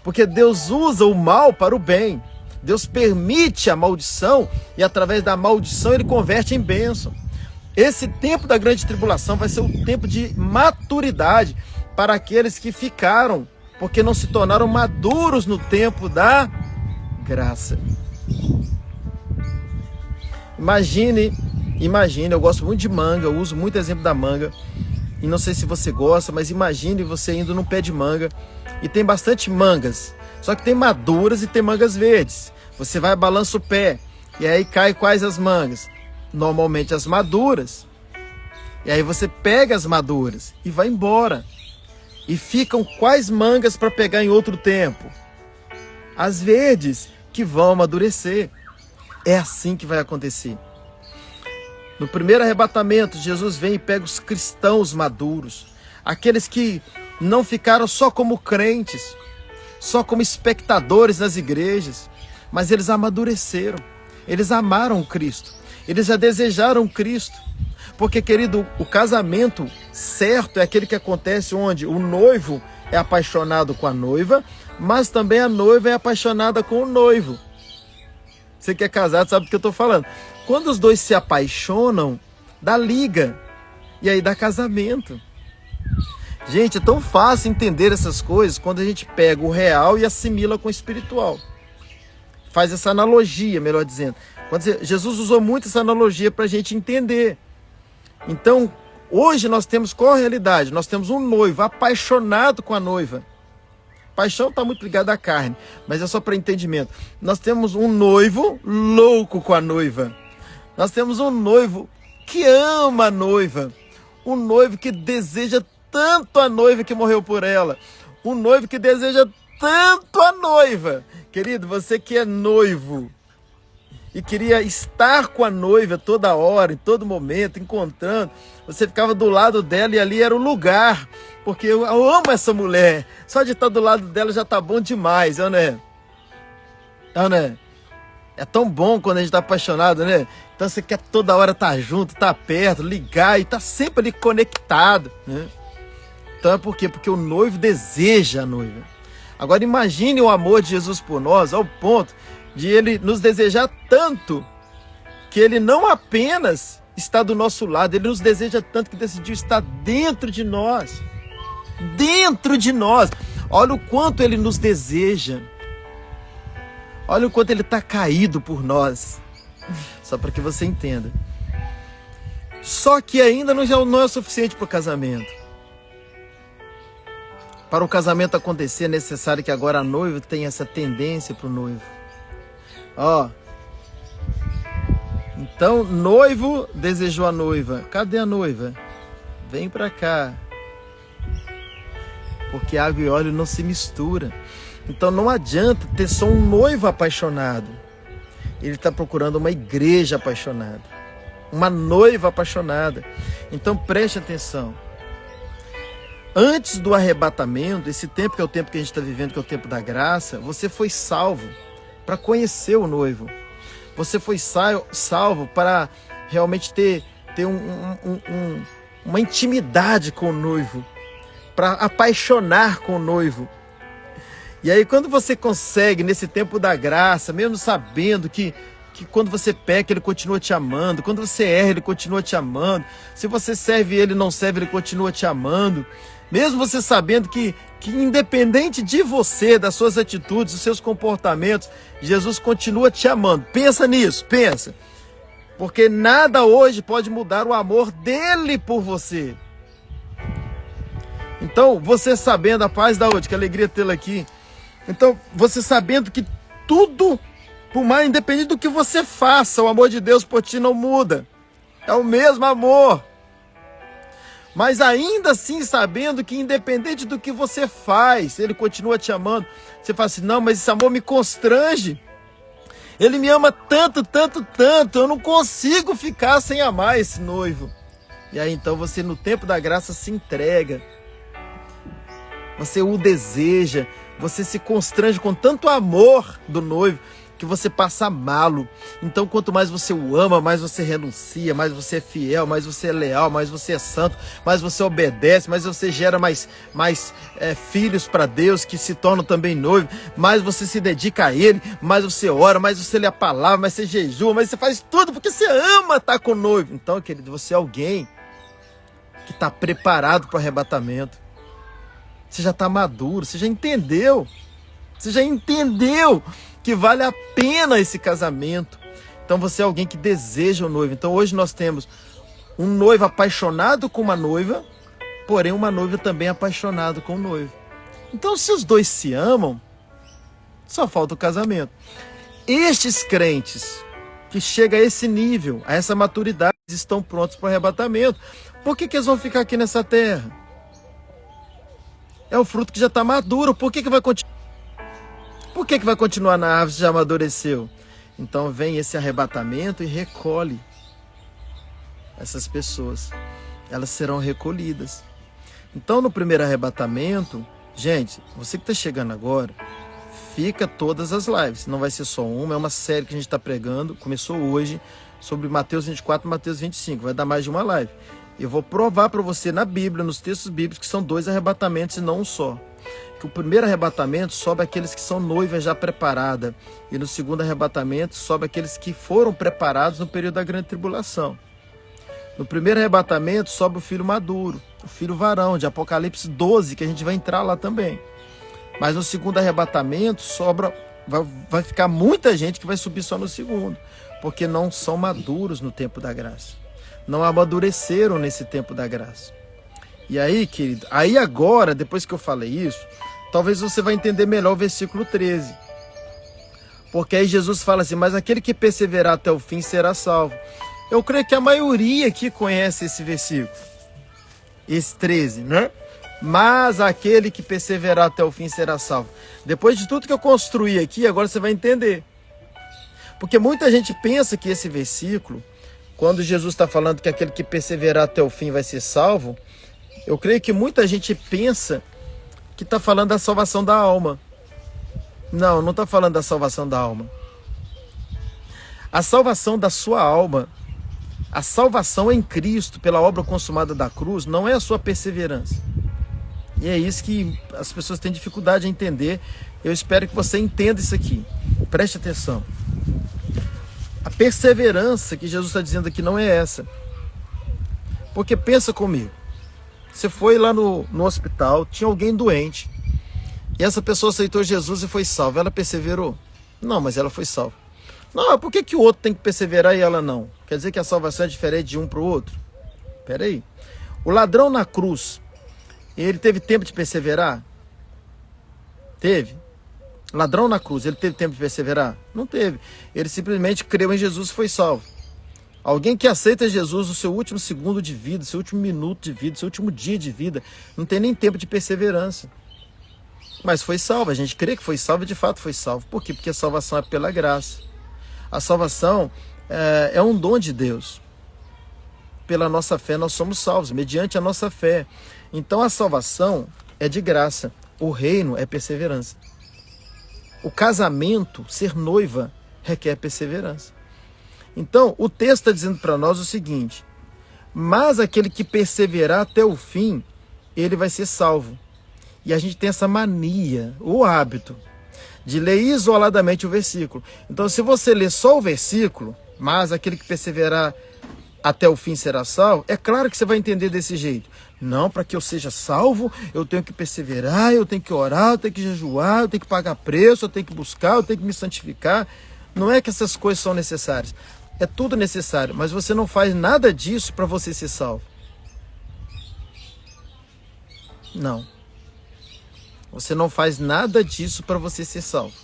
Porque Deus usa o mal para o bem. Deus permite a maldição e através da maldição Ele converte em bênção. Esse tempo da grande tribulação vai ser o tempo de maturidade para aqueles que ficaram, porque não se tornaram maduros no tempo da graça. Imagine, eu gosto muito de manga, eu uso muito exemplo da manga, e não sei se você gosta, mas imagine você indo num pé de manga, e tem bastante mangas, só que tem maduras e tem mangas verdes. Você vai, balança o pé, e aí cai quais as mangas? Normalmente as maduras. E aí você pega as maduras e vai embora. E ficam quais mangas para pegar em outro tempo? As verdes, que vão amadurecer. É assim que vai acontecer. No primeiro arrebatamento, Jesus vem e pega os cristãos maduros, aqueles que não ficaram só como crentes, só como espectadores nas igrejas, mas eles amadureceram, eles amaram Cristo, eles já desejaram Cristo. Porque, querido, o casamento certo é aquele que acontece onde o noivo é apaixonado com a noiva, mas também a noiva é apaixonada com o noivo. Você que é casado sabe do que eu estou falando. Quando os dois se apaixonam, dá liga. E aí dá casamento. Gente, é tão fácil entender essas coisas quando a gente pega o real e assimila com o espiritual. Faz essa analogia, melhor dizendo. Jesus usou muito essa analogia para a gente entender. Então, hoje nós temos qual a realidade? Nós temos um noivo apaixonado com a noiva. Paixão está muito ligada à carne, mas é só para entendimento. Nós temos um noivo louco com a noiva. Nós temos um noivo que ama a noiva. Um noivo que deseja tanto a noiva que morreu por ela. Um noivo que deseja tanto a noiva. Querido, você que é noivo e queria estar com a noiva toda hora, em todo momento, encontrando, você ficava do lado dela e ali era o lugar, porque eu amo essa mulher, só de estar do lado dela já tá bom demais, né? É tão bom quando a gente tá apaixonado, né? Então você quer toda hora estar junto, estar perto, ligar e tá sempre ali conectado, né? Então é por quê? Porque o noivo deseja a noiva. Agora imagine o amor de Jesus por nós ao ponto de Ele nos desejar tanto que Ele não apenas está do nosso lado, Ele nos deseja tanto que decidiu estar dentro de nós. Dentro de nós. Olha o quanto Ele nos deseja. Olha o quanto Ele está caído por nós. Só para que você entenda. Só que ainda não é o suficiente para o casamento. Para o casamento acontecer, é necessário que agora a noiva tenha essa tendência para o noivo. Então, noivo desejou a noiva. Cadê a noiva? Vem para cá. Porque água e óleo não se misturam. Então não adianta ter só um noivo apaixonado. Ele está procurando uma igreja apaixonada. Uma noiva apaixonada. Então preste atenção. Antes do arrebatamento, esse tempo que é o tempo que a gente está vivendo, que é o tempo da graça, você foi salvo para conhecer o noivo. Você foi salvo para realmente ter uma intimidade com o noivo, para apaixonar com o noivo. E aí quando você consegue, nesse tempo da graça, mesmo sabendo que quando você peca, Ele continua te amando, quando você erra, Ele continua te amando, se você serve Ele, não serve, Ele continua te amando, mesmo você sabendo que independente de você, das suas atitudes, dos seus comportamentos, Jesus continua te amando. Pensa nisso, pensa. Porque nada hoje pode mudar o amor dele por você. Então, você sabendo, a paz da hoje, que alegria tê-la aqui. Então, você sabendo que tudo, por mais independente do que você faça, o amor de Deus por ti não muda. É o mesmo amor. Mas ainda assim sabendo que independente do que você faz, Ele continua te amando. Você fala assim, não, mas esse amor me constrange. Ele me ama tanto, tanto, tanto, eu não consigo ficar sem amar esse noivo. E aí então você no tempo da graça se entrega. Você o deseja, você se constrange com tanto amor do noivo, que você passa a amá-lo. Então, quanto mais você o ama, mais você renuncia, mais você é fiel, mais você é leal, mais você é santo, mais você obedece, mais você gera mais filhos para Deus que se tornam também noivos, mais você se dedica a Ele, mais você ora, mais você lê a palavra, mais você jejua, mais você faz tudo porque você ama estar com o noivo. Então, querido, você é alguém que está preparado para o arrebatamento. Você já está maduro, você já entendeu. Você já entendeu que vale a pena esse casamento. Então você é alguém que deseja o noivo. Então hoje nós temos um noivo apaixonado com uma noiva, porém uma noiva também apaixonada com o noivo. Então se os dois se amam, só falta o casamento. Estes crentes que chegam a esse nível, a essa maturidade, estão prontos para o arrebatamento. Por que eles vão ficar aqui nessa terra? É o fruto que já está maduro. Por que vai continuar? Por que vai continuar na árvore se já amadureceu? Então vem esse arrebatamento e recolhe essas pessoas. Elas serão recolhidas. Então no primeiro arrebatamento, gente, você que está chegando agora, fica todas as lives. Não vai ser só uma, é uma série que a gente está pregando. Começou hoje sobre Mateus 24 e Mateus 25. Vai dar mais de uma live. Eu vou provar para você na Bíblia, nos textos bíblicos, que são 2 arrebatamentos e não um só. Que o primeiro arrebatamento sobe aqueles que são noivas já preparadas. E no segundo arrebatamento sobe aqueles que foram preparados no período da grande tribulação. No primeiro arrebatamento sobe o filho maduro, o filho varão, de Apocalipse 12, que a gente vai entrar lá também. Mas no segundo arrebatamento vai ficar muita gente que vai subir só no segundo. Porque não são maduros no tempo da graça. Não amadureceram nesse tempo da graça. E aí, querido, aí agora, depois que eu falei isso, talvez você vai entender melhor o versículo 13. Porque aí Jesus fala assim, mas aquele que perseverar até o fim será salvo. Eu creio que a maioria aqui conhece esse versículo. Esse 13, né? Mas aquele que perseverar até o fim será salvo. Depois de tudo que eu construí aqui, agora você vai entender. Porque muita gente pensa que esse versículo, quando Jesus está falando que aquele que perseverar até o fim vai ser salvo, eu creio que muita gente pensa que está falando da salvação da alma. Não, não está falando da salvação da alma. A salvação da sua alma, a salvação em Cristo pela obra consumada da cruz, não é a sua perseverança. E é isso que as pessoas têm dificuldade de entender. Eu espero que você entenda isso aqui. Preste atenção. A perseverança que Jesus está dizendo aqui não é essa. Porque pensa comigo. Você foi lá no hospital, tinha alguém doente. E essa pessoa aceitou Jesus e foi salva. Ela perseverou? Não, mas ela foi salva. Não, por que o outro tem que perseverar e ela não? Quer dizer que a salvação é diferente de um para o outro? Espera aí. O ladrão na cruz, ele teve tempo de perseverar? Teve. Ladrão na cruz, ele teve tempo de perseverar? Não teve. Ele simplesmente creu em Jesus e foi salvo. Alguém que aceita Jesus no seu último segundo de vida, seu último minuto de vida, seu último dia de vida, não tem nem tempo de perseverança. Mas foi salvo. A gente crê que foi salvo e de fato foi salvo. Por quê? Porque a salvação é pela graça. A salvação é um dom de Deus. Pela nossa fé nós somos salvos, mediante a nossa fé. Então a salvação é de graça. O reino é perseverança. O casamento, ser noiva, requer perseverança. Então, o texto está dizendo para nós o seguinte: mas aquele que perseverar até o fim, ele vai ser salvo. E a gente tem essa mania, o hábito, de ler isoladamente o versículo. Então, se você ler só o versículo, mas aquele que perseverar até o fim será salvo, é claro que você vai entender desse jeito. Não, para que eu seja salvo, eu tenho que perseverar, eu tenho que orar, eu tenho que jejuar, eu tenho que pagar preço, eu tenho que buscar, eu tenho que me santificar. Não é que essas coisas são necessárias. É tudo necessário, mas você não faz nada disso para você ser salvo. Não. Você não faz nada disso para você ser salvo.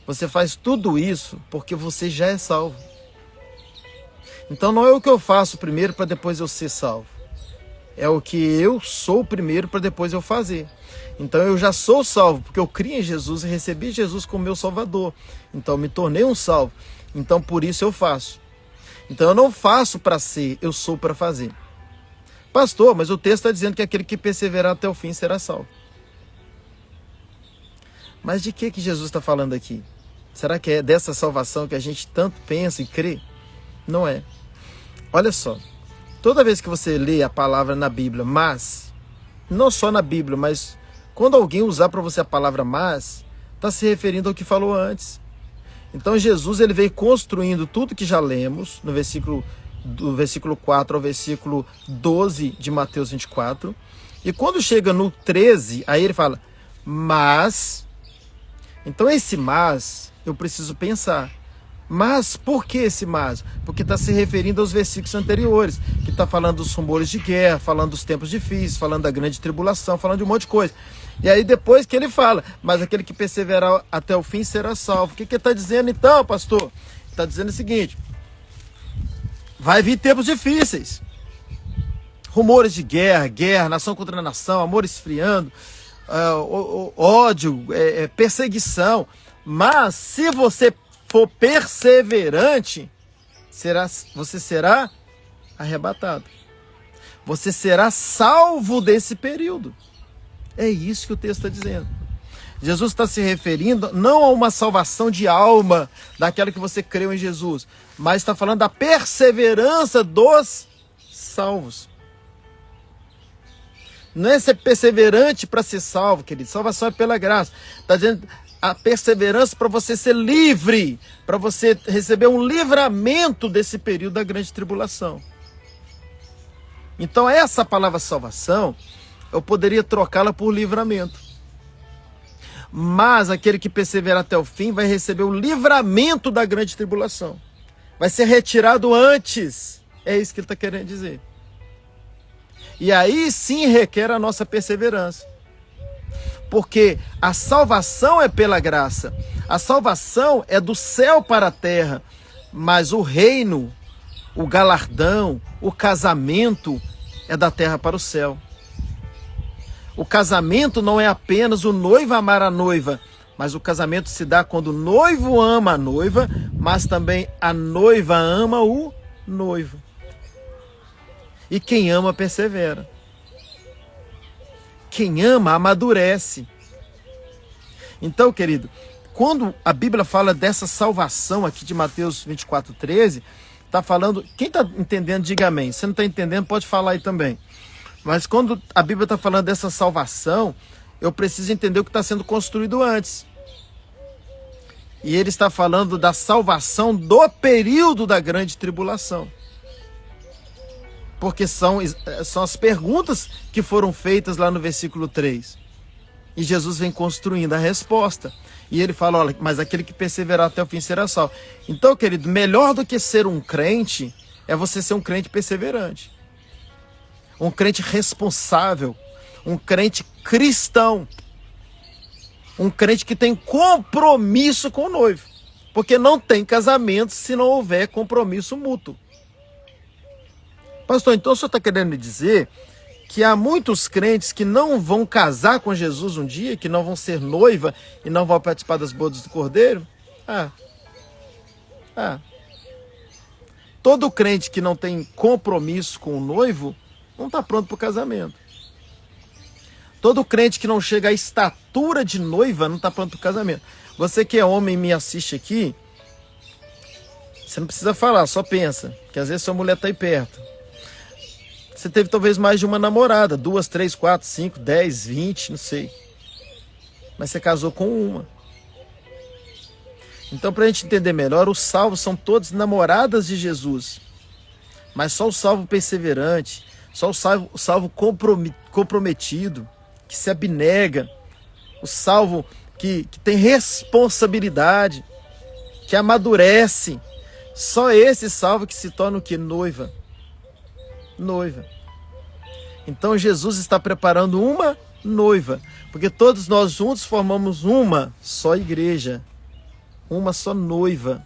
Você faz tudo isso porque você já é salvo. Então não é o que eu faço primeiro para depois eu ser salvo. É o que eu sou primeiro para depois eu fazer. Então eu já sou salvo porque eu criei em Jesus e recebi Jesus como meu Salvador. Então eu me tornei um salvo. Então por isso eu faço. Então eu não faço para ser, eu sou para fazer. Pastor, mas o texto está dizendo que aquele que perseverar até o fim será salvo. Mas de que Jesus está falando aqui? Será que é dessa salvação que a gente tanto pensa e crê? Não é. Olha só, toda vez que você lê a palavra na Bíblia, mas, não só na Bíblia, mas quando alguém usar para você a palavra mas, está se referindo ao que falou antes. Então Jesus ele veio construindo tudo que já lemos, do versículo 4 ao versículo 12 de Mateus 24. E quando chega no 13, aí ele fala, mas... Então esse mas, eu preciso pensar. Mas por que esse mas? Porque está se referindo aos versículos anteriores, que está falando dos rumores de guerra, falando dos tempos difíceis, falando da grande tribulação, falando de um monte de coisa. E aí depois que ele fala, mas aquele que perseverar até o fim será salvo. O que ele está dizendo então, pastor? Está dizendo o seguinte, vai vir tempos difíceis. Rumores de guerra, nação contra nação, amor esfriando, ódio, perseguição. Mas se você for perseverante, você será arrebatado. Você será salvo desse período. É isso que o texto está dizendo. Jesus está se referindo não a uma salvação de alma, daquela que você creu em Jesus, mas está falando da perseverança dos salvos. Não é ser perseverante para ser salvo, querido. Salvação é pela graça. Está dizendo a perseverança para você ser livre, para você receber um livramento desse período da grande tribulação. Então essa palavra salvação, eu poderia trocá-la por livramento. Mas aquele que perseverar até o fim vai receber o livramento da grande tribulação. Vai ser retirado antes. É isso que ele está querendo dizer. E aí sim requer a nossa perseverança. Porque a salvação é pela graça. A salvação é do céu para a terra. Mas o reino, o galardão, o casamento é da terra para o céu. O casamento não é apenas o noivo amar a noiva, mas o casamento se dá quando o noivo ama a noiva, mas também a noiva ama o noivo. E quem ama persevera. Quem ama amadurece. Então, querido, quando a Bíblia fala dessa salvação aqui de Mateus 24:13, está falando... Quem está entendendo, diga amém. Se não está entendendo, pode falar aí também. Mas quando a Bíblia está falando dessa salvação, eu preciso entender o que está sendo construído antes. E ele está falando da salvação do período da grande tribulação. Porque são as perguntas que foram feitas lá no versículo 3. E Jesus vem construindo a resposta. E ele fala, olha, mas aquele que perseverar até o fim será salvo. Então, querido, melhor do que ser um crente, é você ser um crente perseverante. Um crente responsável. Um crente cristão. Um crente que tem compromisso com o noivo. Porque não tem casamento se não houver compromisso mútuo. Pastor, então o senhor está querendo me dizer que há muitos crentes que não vão casar com Jesus um dia, que não vão ser noiva e não vão participar das bodas do Cordeiro? Todo crente que não tem compromisso com o noivo não está pronto para o casamento. Todo crente que não chega à estatura de noiva não está pronto para o casamento. Você que é homem e me assiste aqui, você não precisa falar, só pensa, que às vezes sua mulher está aí perto. Você teve talvez mais de uma namorada, 2, 3, 4, 5, 10, 20, não sei. Mas você casou com uma. Então, para a gente entender melhor, os salvos são todos namoradas de Jesus. Mas só o salvo perseverante, só o salvo comprometido, que se abnega, o salvo que tem responsabilidade, que amadurece, só esse salvo que se torna o quê? Noiva. Então Jesus está preparando uma noiva, porque todos nós juntos formamos uma só igreja, uma só noiva,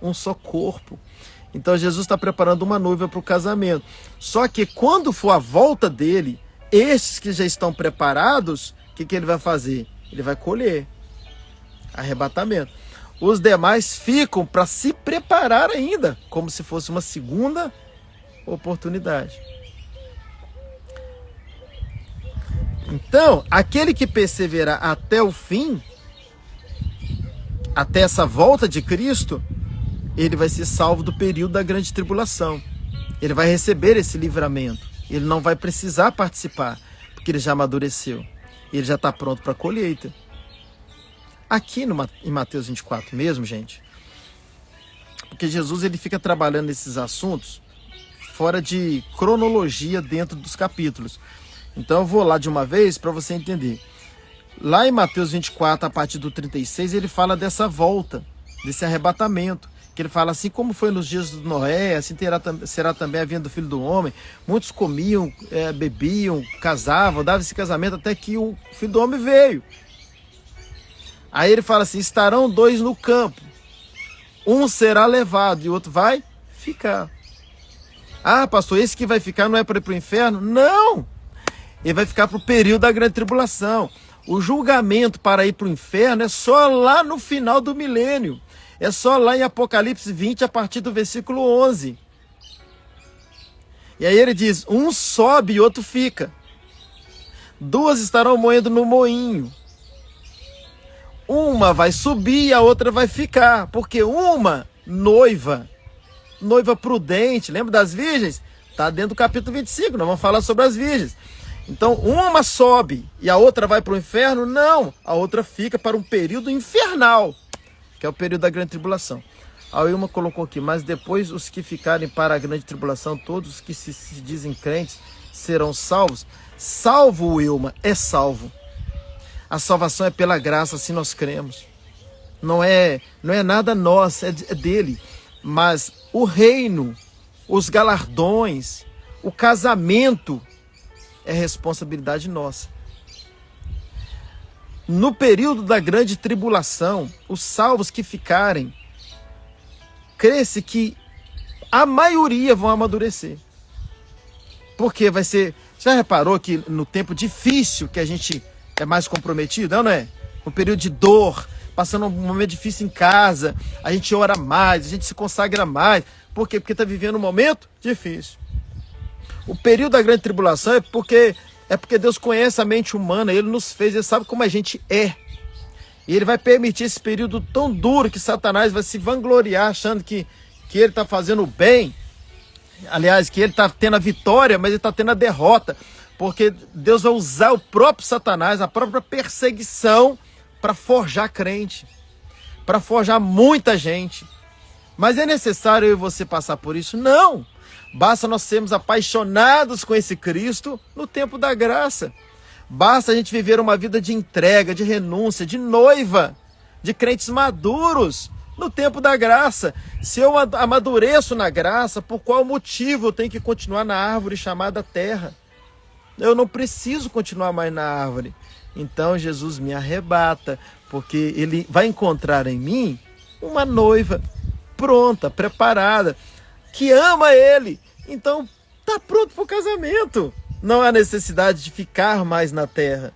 um só corpo. Então Jesus está preparando uma noiva para o casamento. Só que quando for a volta dele, esses que já estão preparados, o que ele vai fazer? Ele vai colher arrebatamento. Os demais ficam para se preparar ainda, como se fosse uma segunda oportunidade. Então, aquele que perseverar até o fim, até essa volta de Cristo, ele vai ser salvo do período da grande tribulação. Ele vai receber esse livramento. Ele não vai precisar participar, porque ele já amadureceu. Ele já está pronto para a colheita. Aqui em Mateus 24 mesmo, gente, porque Jesus ele fica trabalhando esses assuntos fora de cronologia dentro dos capítulos. Então eu vou lá de uma vez para você entender. Lá em Mateus 24, a partir do 36, ele fala dessa volta, desse arrebatamento. Que ele fala assim, como foi nos dias do Noé, assim será também a vinda do Filho do Homem. Muitos comiam, bebiam, casavam, davam esse casamento até que o Filho do Homem veio. Aí ele fala assim, estarão dois no campo. Um será levado e o outro vai ficar. Ah, pastor, esse que vai ficar não é para ir para o inferno? Não! Ele vai ficar para o período da grande tribulação. O julgamento para ir para o inferno é só lá no final do milênio. É só lá em Apocalipse 20, a partir do versículo 11. E aí ele diz, um sobe e outro fica. Duas estarão moendo no moinho. Uma vai subir e a outra vai ficar. Porque uma noiva prudente, lembra das virgens? Está dentro do capítulo 25, nós vamos falar sobre as virgens. Então, uma sobe e a outra vai para o inferno? Não, a outra fica para um período infernal, que é o período da grande tribulação. A Wilma colocou aqui, mas depois os que ficarem para a grande tribulação, todos os que se dizem crentes, serão salvos. Salvo, Wilma, é salvo. A salvação é pela graça, assim nós cremos. Não é nada nosso, é dele. Mas o reino, os galardões, o casamento é responsabilidade nossa. No período da grande tribulação, os salvos que ficarem, crê-se que a maioria vão amadurecer. Porque vai ser... Já reparou que no tempo difícil que a gente é mais comprometido, não é? No período de dor, passando um momento difícil em casa, a gente ora mais, a gente se consagra mais. Por quê? Porque está vivendo um momento difícil. O período da grande tribulação é porque Deus conhece a mente humana, Ele nos fez, Ele sabe como a gente é. E Ele vai permitir esse período tão duro que Satanás vai se vangloriar achando que Ele está fazendo o bem. Aliás, que Ele está tendo a vitória, mas Ele está tendo a derrota. Porque Deus vai usar o próprio Satanás, a própria perseguição, para forjar crente. Para forjar muita gente. Mas é necessário eu e você passar por isso? Não! Basta nós sermos apaixonados com esse Cristo no tempo da graça. Basta a gente viver uma vida de entrega, de renúncia, de noiva, de crentes maduros no tempo da graça. Se eu amadureço na graça, por qual motivo eu tenho que continuar na árvore chamada terra? Eu não preciso continuar mais na árvore. Então Jesus me arrebata, porque Ele vai encontrar em mim uma noiva pronta, preparada, que ama Ele. Então está pronto para o casamento. Não há necessidade de ficar mais na terra.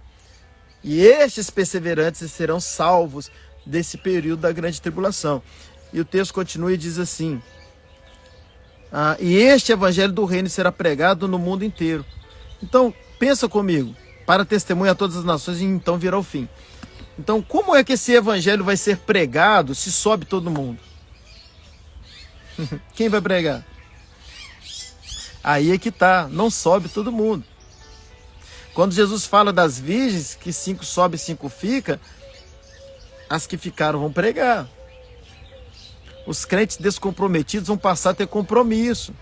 E estes perseverantes serão salvos desse período da grande tribulação. E o texto continua e diz assim, e este evangelho do reino será pregado no mundo inteiro. Então, pensa comigo, para testemunha a todas as nações e então virá o fim. Então, como é que esse evangelho vai ser pregado se sobe todo mundo? Quem vai pregar? Aí é que tá, não sobe todo mundo. Quando Jesus fala das virgens, que 5 sobe e 5 fica, as que ficaram vão pregar. Os crentes descomprometidos vão passar a ter compromisso.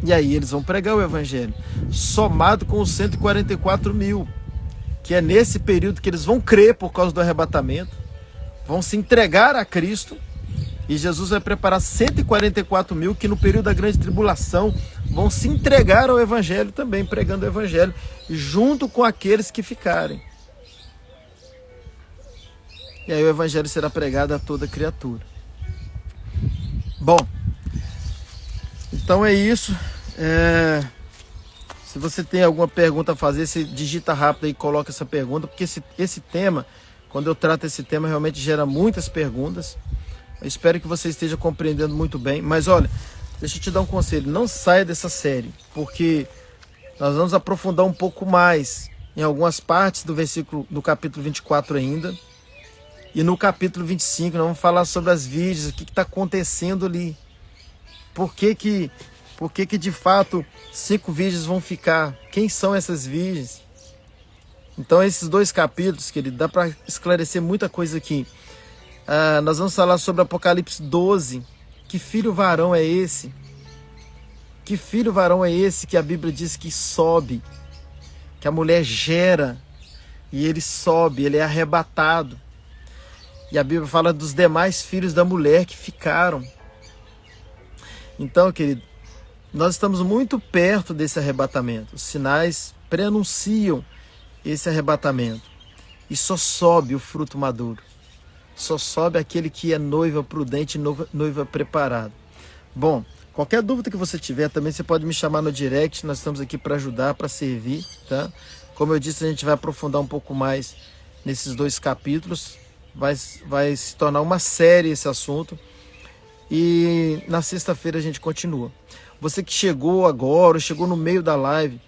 E aí eles vão pregar o evangelho, somado com os 144 mil, que é nesse período que eles vão crer por causa do arrebatamento, vão se entregar a Cristo, e Jesus vai preparar 144 mil que no período da grande tribulação vão se entregar ao evangelho também, pregando o evangelho, junto com aqueles que ficarem. E aí o evangelho será pregado a toda criatura. Bom, então é isso. Se você tem alguma pergunta a fazer, você digita rápido e coloca essa pergunta, porque esse tema, quando eu trato esse tema, realmente gera muitas perguntas. Eu espero que você esteja compreendendo muito bem. Mas olha, deixa eu te dar um conselho, não saia dessa série, porque nós vamos aprofundar um pouco mais em algumas partes do capítulo 24 ainda. E no capítulo 25 nós vamos falar sobre as virgens, o que está acontecendo ali. Por que que de fato 5 virgens vão ficar? Quem são essas virgens? Então esses 2 capítulos, querido, dá para esclarecer muita coisa aqui. Nós vamos falar sobre Apocalipse 12. Que filho varão é esse? Que filho varão é esse que a Bíblia diz que sobe? Que a mulher gera e ele sobe, ele é arrebatado. E a Bíblia fala dos demais filhos da mulher que ficaram. Então, querido, nós estamos muito perto desse arrebatamento. Os sinais preanunciam esse arrebatamento. E só sobe o fruto maduro. Só sobe aquele que é noiva prudente e noiva preparada. Bom, qualquer dúvida que você tiver também, você pode me chamar no direct. Nós estamos aqui para ajudar, para servir, tá? Como eu disse, a gente vai aprofundar um pouco mais nesses 2 capítulos. Vai se tornar uma série esse assunto. E na sexta-feira a gente continua. Você que chegou agora, chegou no meio da live,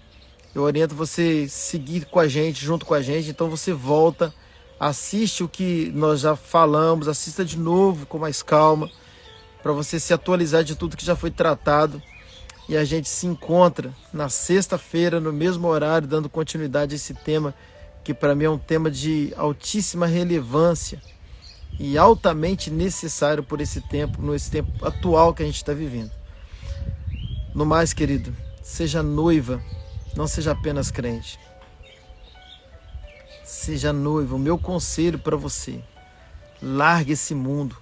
eu oriento você seguir com a gente, junto com a gente. Então você volta, assiste o que nós já falamos, assista de novo com mais calma, para você se atualizar de tudo que já foi tratado. E a gente se encontra na sexta-feira, no mesmo horário, dando continuidade a esse tema, que para mim é um tema de altíssima relevância e altamente necessário por esse tempo, nesse tempo atual que a gente está vivendo. No mais, querido, seja noiva, não seja apenas crente. Seja noiva. O meu conselho para você: largue esse mundo.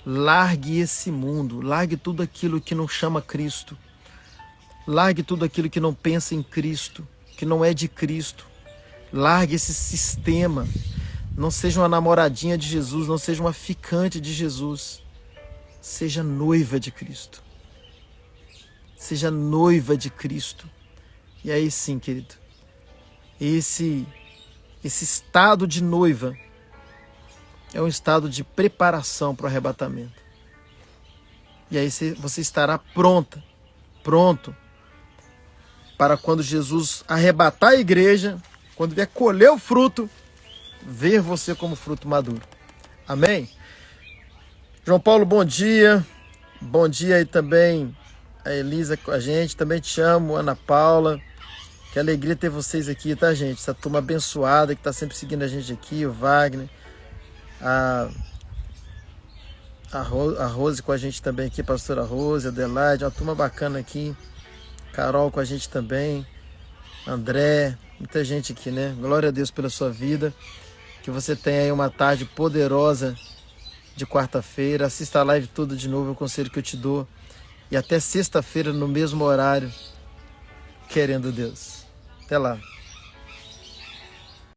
Largue esse mundo. Largue tudo aquilo que não chama Cristo. Largue tudo aquilo que não pensa em Cristo, que não é de Cristo. Largue esse sistema. Não seja uma namoradinha de Jesus, não seja uma ficante de Jesus. Seja noiva de Cristo. Seja noiva de Cristo. E aí sim, querido, esse estado de noiva é um estado de preparação para o arrebatamento. E aí você estará pronto para quando Jesus arrebatar a igreja, quando vier colher o fruto, ver você como fruto maduro. Amém? João Paulo, bom dia. Bom dia aí também a Elisa com a gente. Também te amo, Ana Paula. Que alegria ter vocês aqui, tá, gente? Essa turma abençoada que tá sempre seguindo a gente aqui. O Wagner. A Rose com a gente também aqui. Pastora Rose, Adelaide. Uma turma bacana aqui. Carol com a gente também. André. Muita gente aqui, né? Glória a Deus pela sua vida. Que você tenha aí uma tarde poderosa de quarta-feira. Assista a live toda de novo, é o conselho que eu te dou. E até sexta-feira, no mesmo horário, querendo Deus. Até lá.